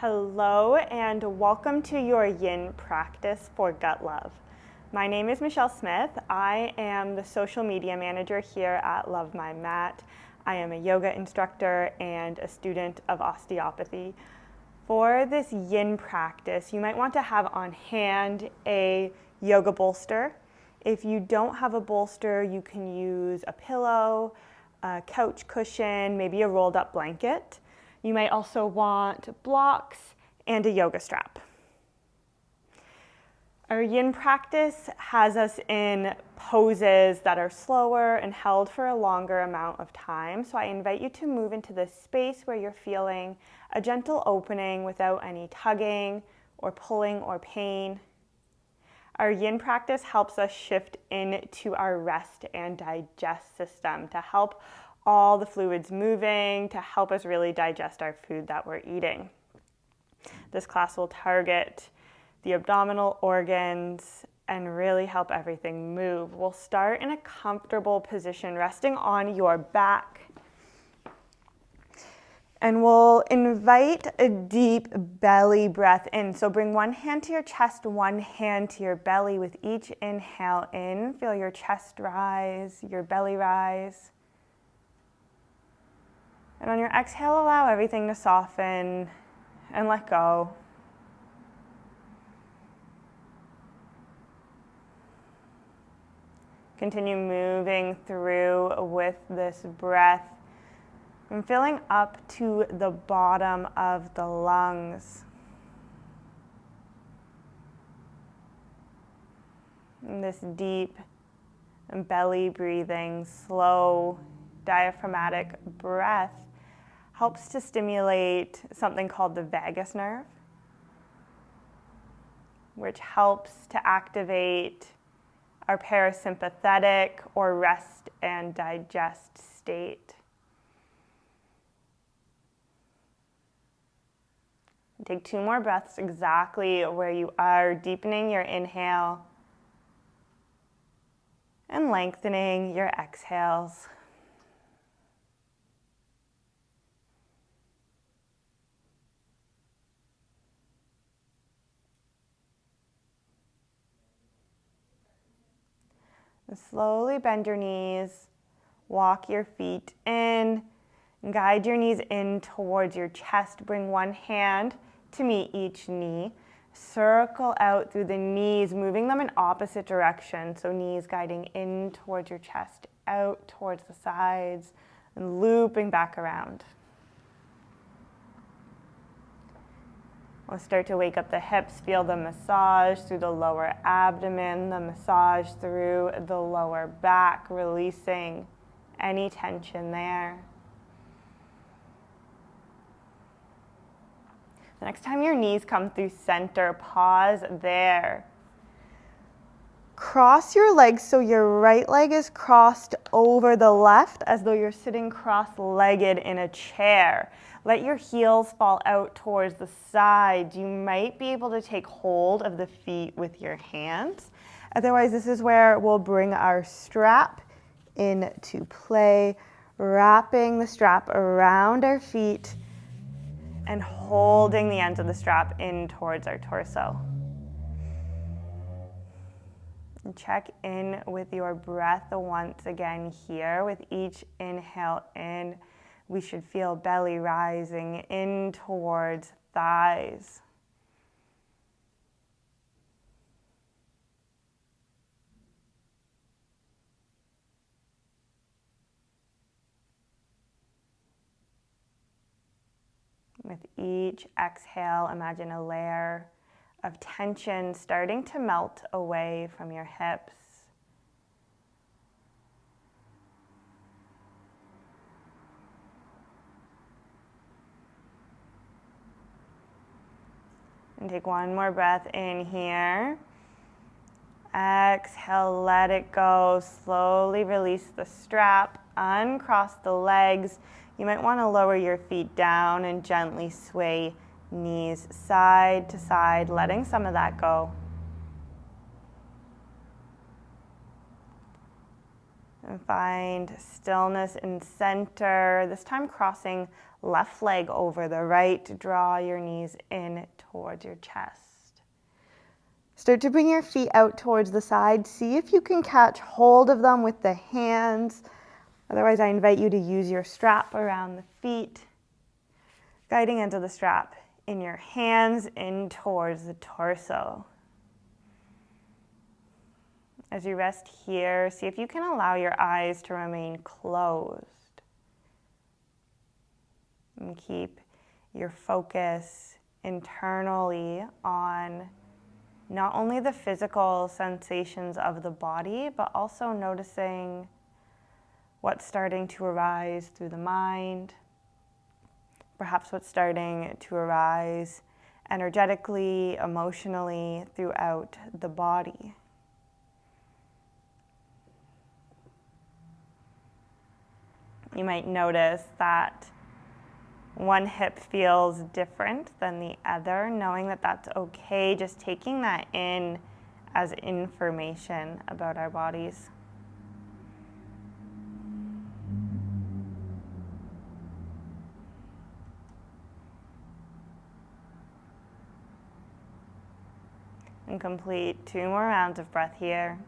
Hello and welcome to your Yin practice for gut love. My name is Michelle Smith. I am the social media manager here at Love My Mat. I am a yoga instructor and a student of osteopathy. For this Yin practice, you might want to have on hand a yoga bolster. If you don't have a bolster, you can use a pillow, a couch cushion, maybe a rolled up blanket. You might also want blocks and a yoga strap. Our Yin practice has us in poses that are slower and held for a longer amount of time. So I invite you to move into this space where you're feeling a gentle opening without any tugging or pulling or pain. Our Yin practice helps us shift into our rest and digest system to help all the fluids moving, to help us really digest our food that we're eating. This class will target the abdominal organs and really help everything move. We'll start in a comfortable position, resting on your back. And we'll invite a deep belly breath in. So bring one hand to your chest, one hand to your belly. With each inhale in, feel your chest rise, your belly rise. And on your exhale, allow everything to soften and let go. Continue moving through with this breath and filling up to the bottom of the lungs. And this deep belly breathing, slow diaphragmatic breath helps to stimulate something called the vagus nerve, which helps to activate our parasympathetic or rest and digest state. Take 2 more breaths exactly where you are, deepening your inhale and lengthening your exhales. And slowly bend your knees, walk your feet in, and guide your knees in towards your chest. Bring one hand to meet each knee. Circle out through the knees, moving them in opposite direction. So knees guiding in towards your chest, out towards the sides, and looping back around. We'll start to wake up the hips, feel the massage through the lower abdomen, the massage through the lower back, releasing any tension there. The next time your knees come through center, pause there. Cross your legs so your right leg is crossed over the left as though you're sitting cross-legged in a chair. Let your heels fall out towards the side. You might be able to take hold of the feet with your hands. Otherwise, this is where we'll bring our strap into play, wrapping the strap around our feet and holding the ends of the strap in towards our torso. And check in with your breath once again here. With each inhale in, we should feel belly rising in towards thighs. With each exhale, imagine a layer of tension starting to melt away from your hips. And take one more breath in here. Exhale, let it go. Slowly release the strap, uncross the legs. You might want to lower your feet down and gently sway knees side to side, letting some of that go. And find stillness in center, this time crossing left leg over the right. Draw your knees in towards your chest. Start to bring your feet out towards the side. See if you can catch hold of them with the hands. Otherwise, I invite you to use your strap around the feet, guiding into the strap in your hands in towards the torso. As you rest here, see if you can allow your eyes to remain closed. And keep your focus internally on not only the physical sensations of the body, but also noticing what's starting to arise through the mind, perhaps what's starting to arise energetically, emotionally throughout the body. You might notice that one hip feels different than the other, knowing that that's okay, just taking that in as information about our bodies. And complete 2 more rounds of breath here.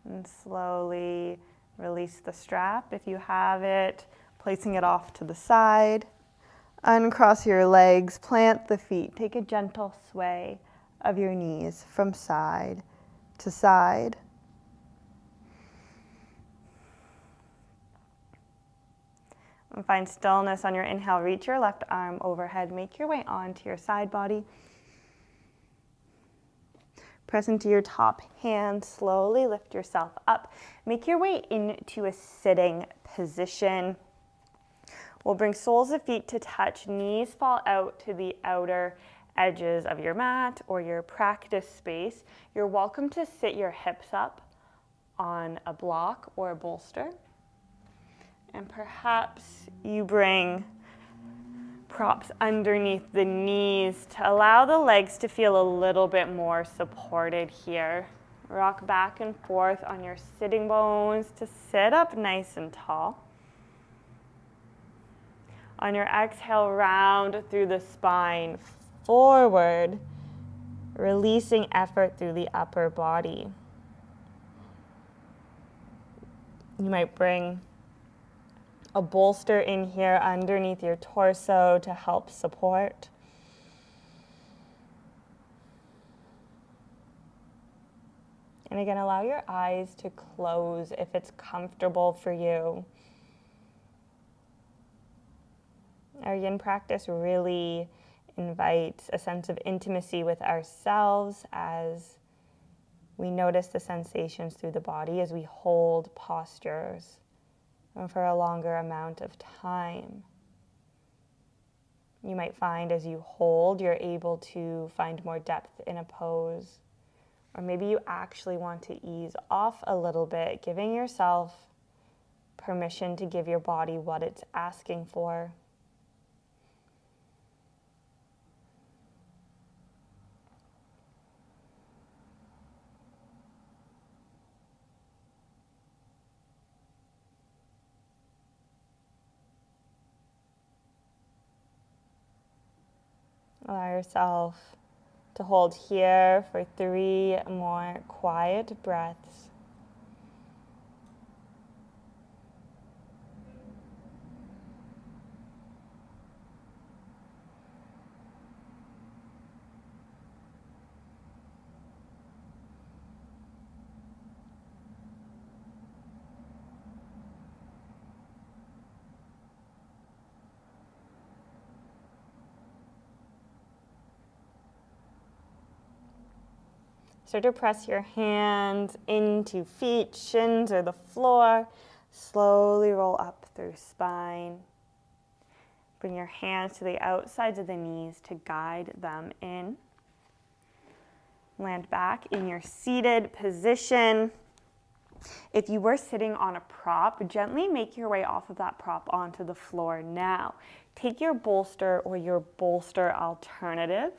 And slowly release the strap if you have it, placing it off to the side. Uncross your legs, plant the feet. Take a gentle sway of your knees from side to side. And find stillness on your inhale. Reach your left arm overhead. Make your way onto your side body. Press into your top hand, slowly lift yourself up. Make your way into a sitting position. We'll bring soles of feet to touch, knees fall out to the outer edges of your mat or your practice space. You're welcome to sit your hips up on a block or a bolster. And perhaps you bring props underneath the knees to allow the legs to feel a little bit more supported here. Rock back and forth on your sitting bones to sit up nice and tall. On your exhale, round through the spine forward, releasing effort through the upper body. You might bring a bolster in here underneath your torso to help support. And again, allow your eyes to close if it's comfortable for you. Our yin practice really invites a sense of intimacy with ourselves as we notice the sensations through the body as we hold postures for a longer amount of time. You might find as you hold, you're able to find more depth in a pose. Or maybe you actually want to ease off a little bit, giving yourself permission to give your body what it's asking for. Allow yourself to hold here for 3 more quiet breaths. Start to press your hands into feet, shins, or the floor. Slowly roll up through spine. Bring your hands to the outsides of the knees to guide them in. Land back in your seated position. If you were sitting on a prop, gently make your way off of that prop onto the floor now. take your bolster or your bolster alternative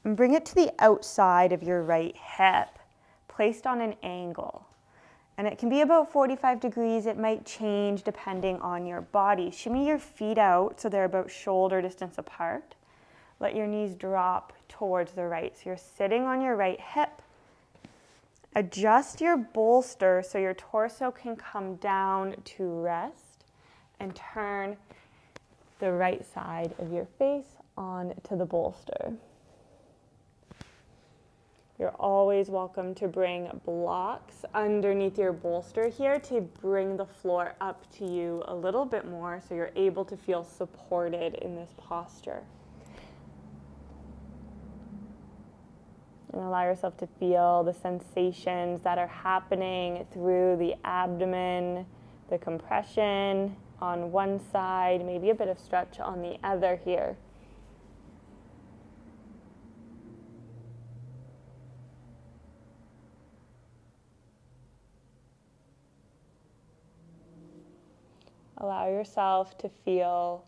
and bring it to the outside of your right hip, placed on an angle. And it can be about 45 degrees. It might change depending on your body. Shimmy your feet out so they're about shoulder distance apart. Let your knees drop towards the right. So you're sitting on your right hip. Adjust your bolster so your torso can come down to rest, and turn the right side of your face onto the bolster. You're always welcome to bring blocks underneath your bolster here to bring the floor up to you a little bit more so you're able to feel supported in this posture. And allow yourself to feel the sensations that are happening through the abdomen, the compression on one side, maybe a bit of stretch on the other here. Allow yourself to feel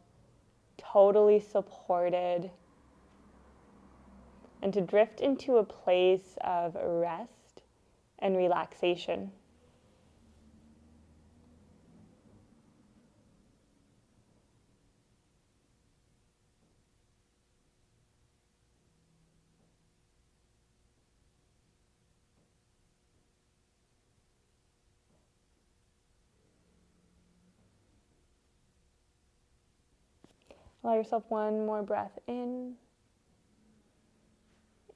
totally supported and to drift into a place of rest and relaxation. Allow yourself one more breath in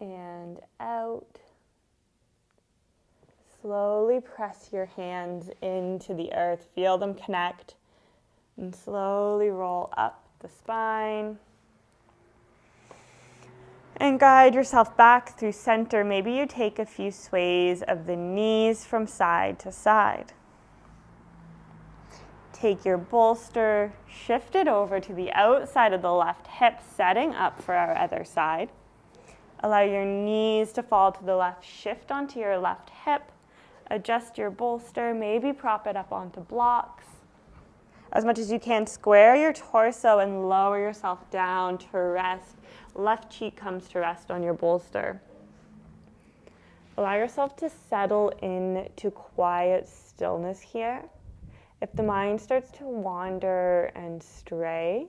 and out. Slowly press your hands into the earth. Feel them connect and slowly roll up the spine. And guide yourself back through center. Maybe you take a few sways of the knees from side to side. Take your bolster, shift it over to the outside of the left hip, setting up for our other side. Allow your knees to fall to the left, shift onto your left hip, adjust your bolster, maybe prop it up onto blocks. As much as you can, square your torso and lower yourself down to rest. Left cheek comes to rest on your bolster. Allow yourself to settle into quiet stillness here. If the mind starts to wander and stray,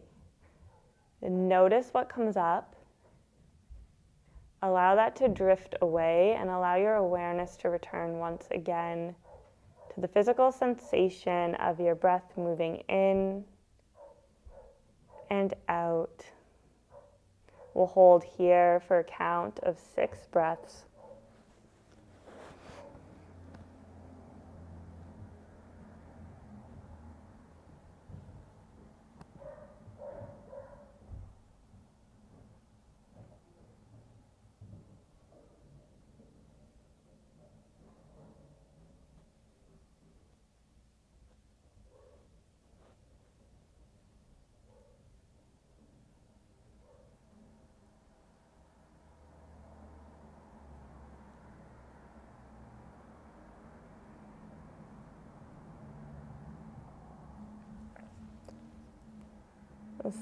then notice what comes up. Allow that to drift away and allow your awareness to return once again to the physical sensation of your breath moving in and out. We'll hold here for a count of 6 breaths.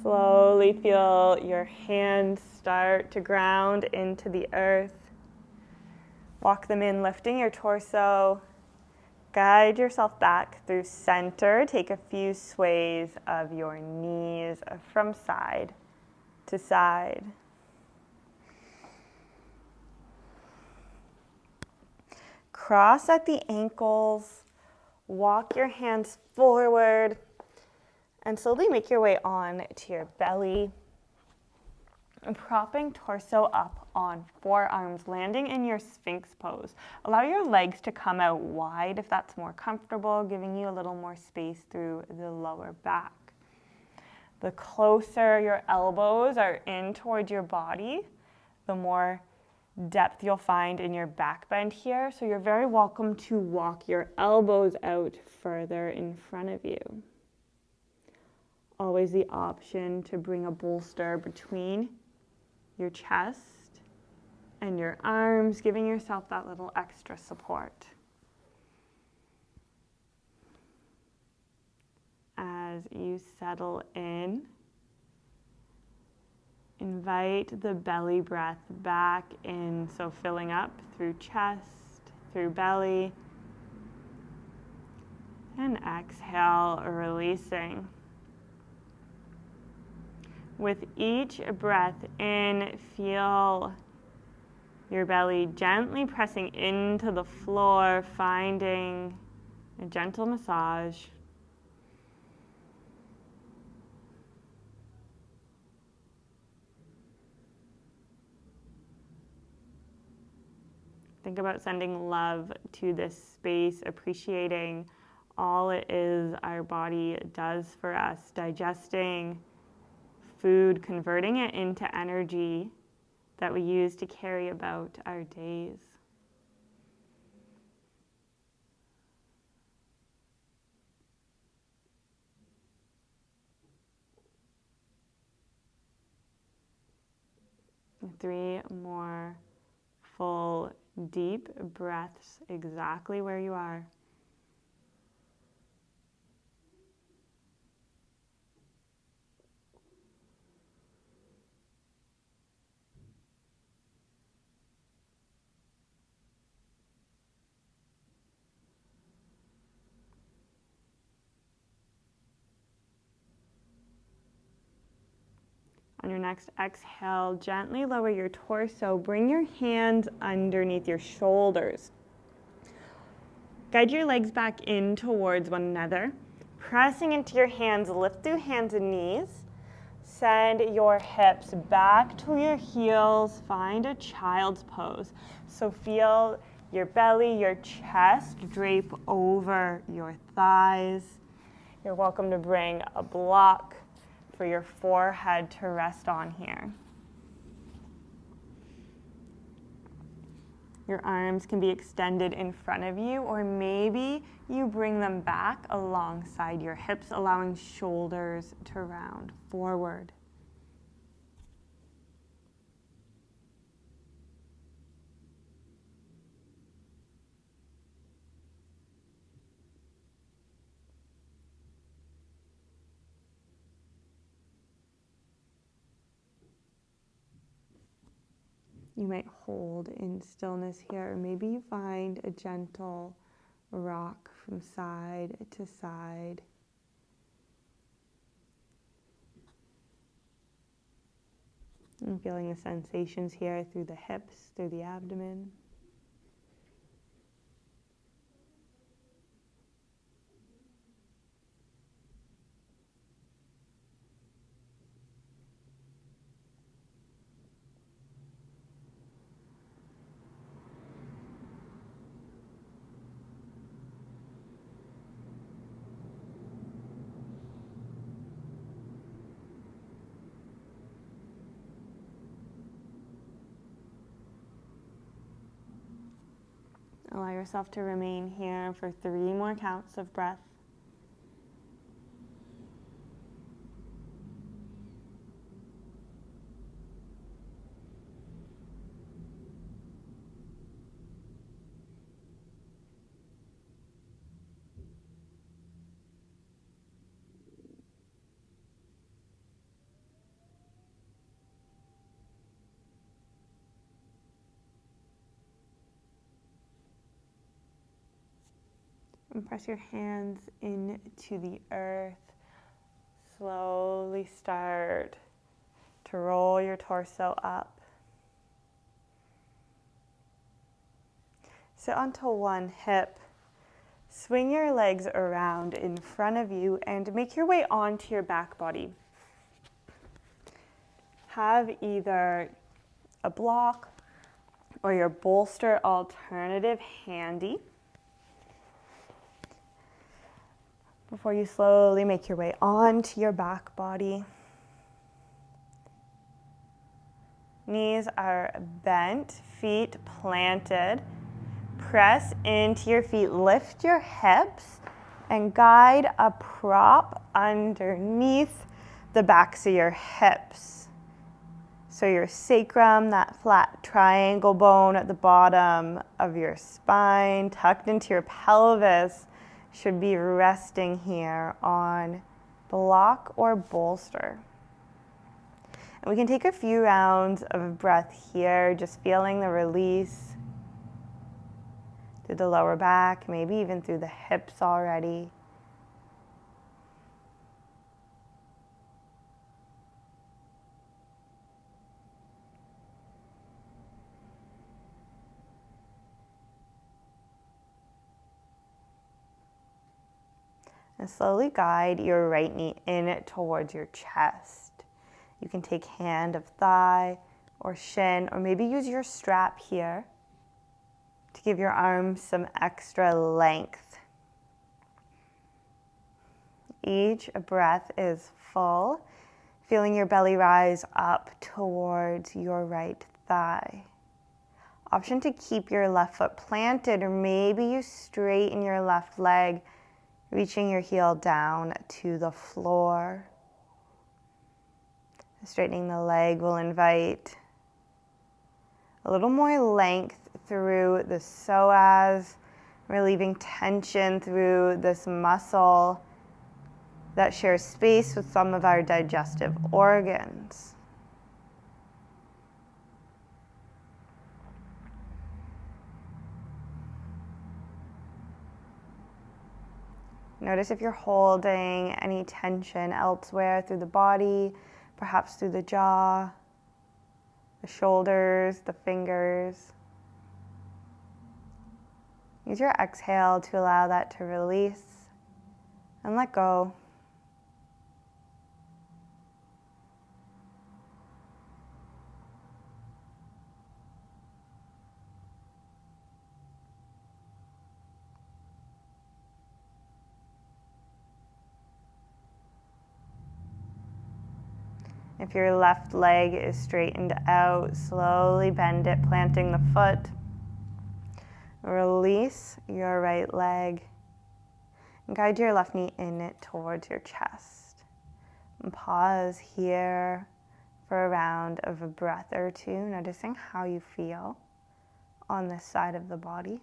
Slowly feel your hands start to ground into the earth. Walk them in, lifting your torso. Guide yourself back through center. Take a few sways of your knees from side to side. Cross at the ankles. Walk your hands forward. And slowly make your way on to your belly. And propping torso up on forearms, landing in your Sphinx pose. Allow your legs to come out wide if that's more comfortable, giving you a little more space through the lower back. The closer your elbows are in towards your body, the more depth you'll find in your back bend here. So you're very welcome to walk your elbows out further in front of you. Always the option to bring a bolster between your chest and your arms, giving yourself that little extra support. As you settle in, Invite the belly breath back in, so filling up through chest, through belly, and exhale, releasing. With each breath in, feel your belly gently pressing into the floor, finding a gentle massage. Think about sending love to this space, appreciating all it is our body does for us, digesting food, converting it into energy that we use to carry about our days. And 3 more full, deep breaths exactly where you are. On your next exhale, gently lower your torso. Bring your hands underneath your shoulders. Guide your legs back in towards one another. Pressing into your hands, lift through hands and knees. Send your hips back to your heels. Find a child's pose. So feel your belly, your chest drape over your thighs. You're welcome to bring a block for your forehead to rest on here. Your arms can be extended in front of you, or maybe you bring them back alongside your hips, allowing shoulders to round forward. You might hold in stillness here, or maybe you find a gentle rock from side to side. And feeling the sensations here through the hips, through the abdomen. Allow yourself to remain here for 3 more counts of breath. And press your hands into the earth. Slowly start to roll your torso up. Sit onto one hip. Swing your legs around in front of you and make your way onto your back body. Have either a block or your bolster alternative handy. Before you slowly make your way onto your back body. Knees are bent, feet planted. Press into your feet, lift your hips, and guide a prop underneath the backs of your hips. So your sacrum, that flat triangle bone at the bottom of your spine, tucked into your pelvis, should be resting here on block or bolster. And we can take a few rounds of breath here, just feeling the release through the lower back, maybe even through the hips already. And slowly guide your right knee in towards your chest. You can take hand of thigh or shin, or maybe use your strap here to give your arms some extra length. Each breath is full, feeling your belly rise up towards your right thigh. Option to keep your left foot planted, or maybe you straighten your left leg, reaching your heel down to the floor. Straightening the leg will invite a little more length through the psoas, relieving tension through this muscle that shares space with some of our digestive organs. Notice if you're holding any tension elsewhere through the body, perhaps through the jaw, the shoulders, the fingers. Use your exhale to allow that to release and let go. If your left leg is straightened out, slowly bend it, planting the foot. Release your right leg and guide your left knee in towards your chest. And pause here for a round of a breath or two, noticing how you feel on this side of the body.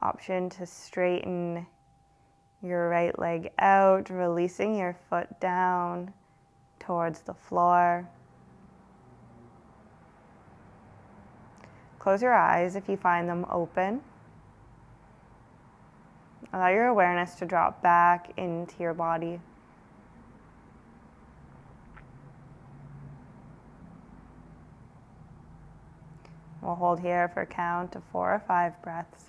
Option to straighten your right leg out, releasing your foot down towards the floor. Close your eyes if you find them open. Allow your awareness to drop back into your body. We'll hold here for a count of 4 or 5 breaths.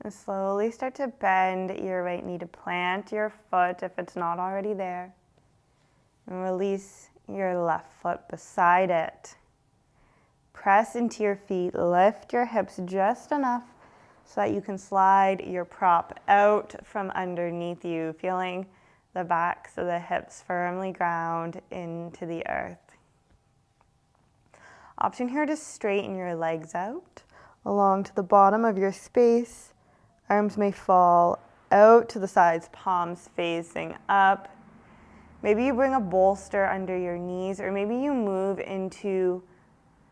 And slowly start to bend your right knee to plant your foot if it's not already there. And release your left foot beside it. Press into your feet, lift your hips just enough so that you can slide your prop out from underneath you, feeling the backs of the hips firmly ground into the earth. Option here to straighten your legs out along to the bottom of your space. Arms may fall out to the sides, palms facing up. Maybe you bring a bolster under your knees, or maybe you move into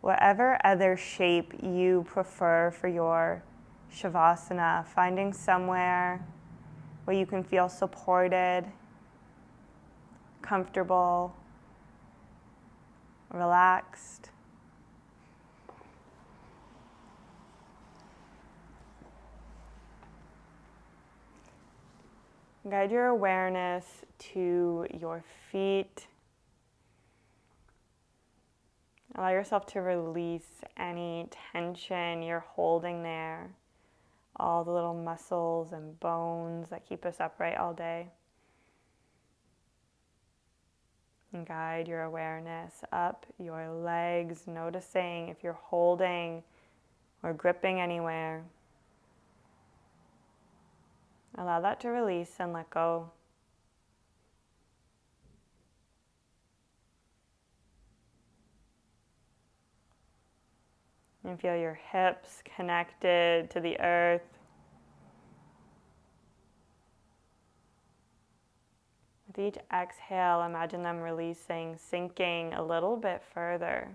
whatever other shape you prefer for your Shavasana, finding somewhere where you can feel supported, comfortable, relaxed. Guide your awareness to your feet. Allow yourself to release any tension you're holding there, all the little muscles and bones that keep us upright all day. And guide your awareness up your legs, noticing if you're holding or gripping anywhere. Allow that to release and let go. And feel your hips connected to the earth. With each exhale, imagine them releasing, sinking a little bit further.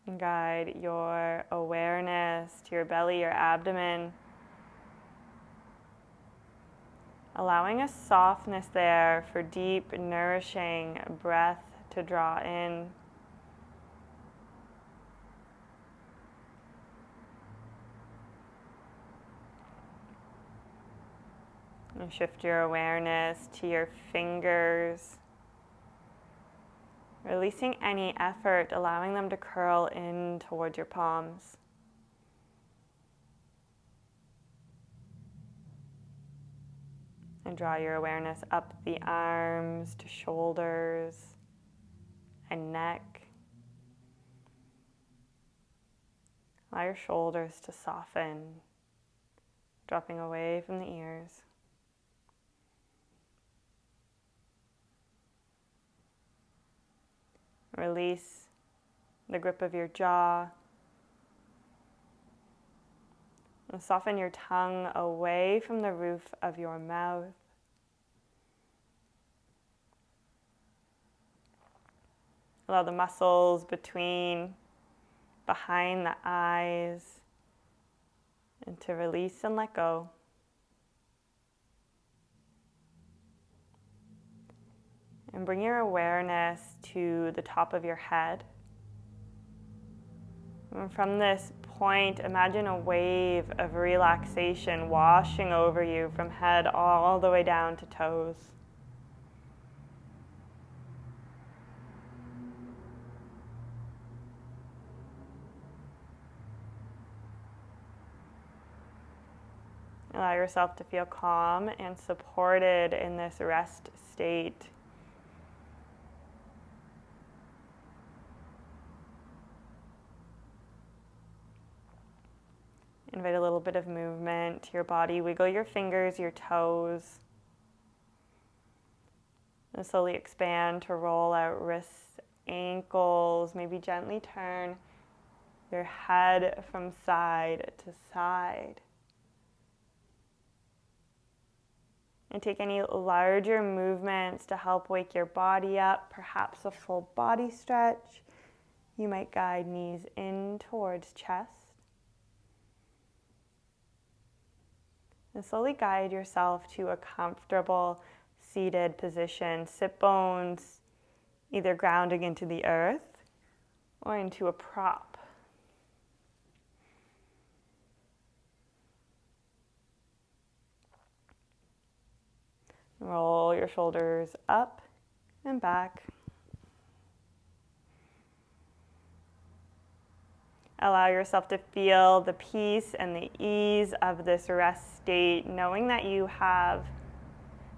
And guide your awareness to your belly, your abdomen. Allowing a softness there for deep, nourishing breath to draw in. And shift your awareness to your fingers. Releasing any effort, allowing them to curl in towards your palms. And draw your awareness up the arms to shoulders and neck. Allow your shoulders to soften, dropping away from the ears. Release the grip of your jaw. And soften your tongue away from the roof of your mouth. Allow the muscles behind the eyes and to release and let go. And bring your awareness to the top of your head. And from this point, imagine a wave of relaxation washing over you from head all the way down to toes. Allow yourself to feel calm and supported in this rest state. Invite a little bit of movement to your body. Wiggle your fingers, your toes. And slowly expand to roll out wrists, ankles. Maybe gently turn your head from side to side. And take any larger movements to help wake your body up, perhaps a full body stretch. You might guide knees in towards chest. And slowly guide yourself to a comfortable seated position. Sit bones either grounding into the earth or into a prop. Roll your shoulders up and back. Allow yourself to feel the peace and the ease of this rest state, knowing that you have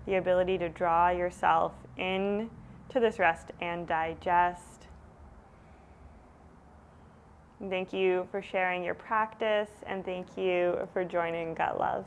the ability to draw yourself into this rest and digest. Thank you for sharing your practice, and thank you for joining Gut Love.